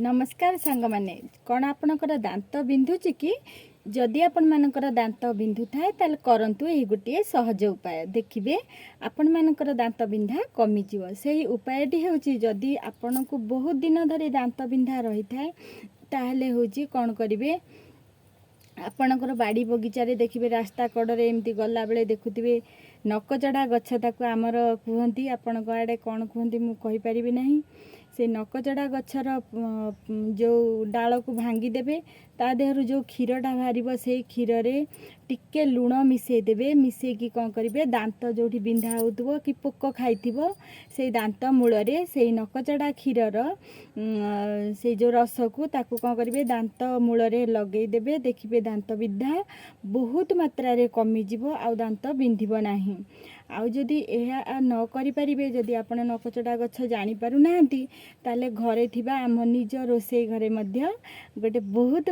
नमस्कार सांग माने कौन आपणकर दांत बिंधुची कि जदि आपण मानकर दांत बिंधु थाए ताल करंतु एही गोटे सहज उपाय देखिबे आपण मानकर दांत बिंधा कमी जीव सेही उपायटी हेउची जदि आपनको बहुत दिन धरि दांत बिंधा रही थाए ताहले होची कौन करिवे आपणकर बाड़ी बगीचारे देखिए रास्ता कड़े एमती गला बेले देखुथिबे नकचड़ा गछ ताकू आमर कहती आपण आड़े कौन कहती मु कहि परिबि नाही से नकचड़ा गछर जो डाल को भांगी देबे ता देहरु जो क्षीरटा बाहर से क्षीर रे टिके लुण मिसई देबे मिसईकी कौन करिवे दांत जोठी बिंधा होउथबो कि पोक खाइथिबो से दांत मूल रे से नकचड़ा क्षीरर से जो रस को ताकू कौन करिवे दांत मूल रे लगेई देबे देखिबे दांत बिंधा बहुत मात्रा रे कमी जिवो आ दांत बिंधिबो नाही आउ जदि एहा न करि परिबे जदि आपण नकचड़ा गछ जानि पारु नाहंती ताले घरे थिबा आम निज रोसई घरे मध्य गोटे बहुत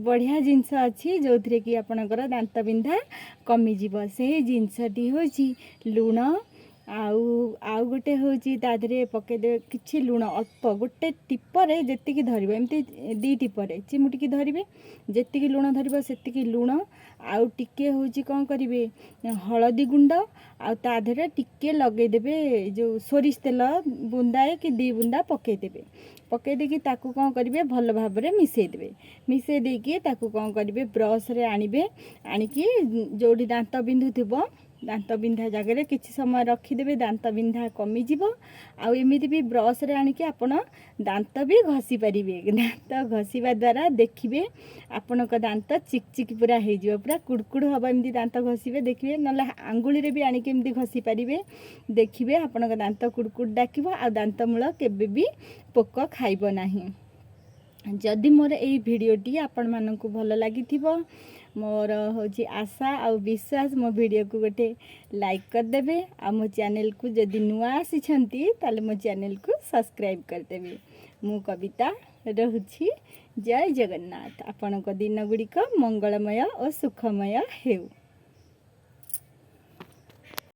बढ़िया जिनस अच्छी जो थरे कि आपणकर दांत बिंधा कमी जिवो से जिनसटी होची लुण आउ गोटे होची ता धरे पके दे किछि लुण अल्प गोटे टिपरे जेतिकी धरिबो एमती दी टिपरे चिमुटिकी धरिबे जेतिकी लुण धरिबो सेतिकी लुण आउ टिके होची कोन करिवे हळदी गुंड आ ता धरे टिके लगे देबे जो सोरिष तेल बुंदाए कि दी बुंदा पके देबे पके देकी ताकू कौन करिवे भल भाबरे मिसई देबे मिसई देकी ताकू कौन करिवे ब्रश रे आनिबे आनिकी जोडी दांत बिंधु थिबो दांत बिंधा जगह किसी समय रखीदे दांत बिंधा कमी जीव आउ एमती भी ब्रश रे आनिके आपण दांत भी घसी पारे दांत घसीवा द्वारा देखिए आपण दांत चिकचिक पूरा हो पूरा कुड़कुड़ हम एमती दांत घसीबे देखिए ना आंगुली रे भी आनिके एमती घसी पारे देखिए आपण दांत कुड़कुड़ डाकिबो आ दांत मूल केबे भी पोक खाइब नाही। जदि मोर एई भिडियोटी आपण मानकु भल लागिथिबो मोर होची आशा और विश्वास मो वीडियो को गोटे लाइक कर देबे आ मो चैनल को जदि नुआ आसीछंती ताले मो चैनल को सब्सक्राइब कर देबे। मु कविता रहुछि। जय जगन्नाथ। आपनक दिन गुड़िक मंगलमय और सुखमय हेउ।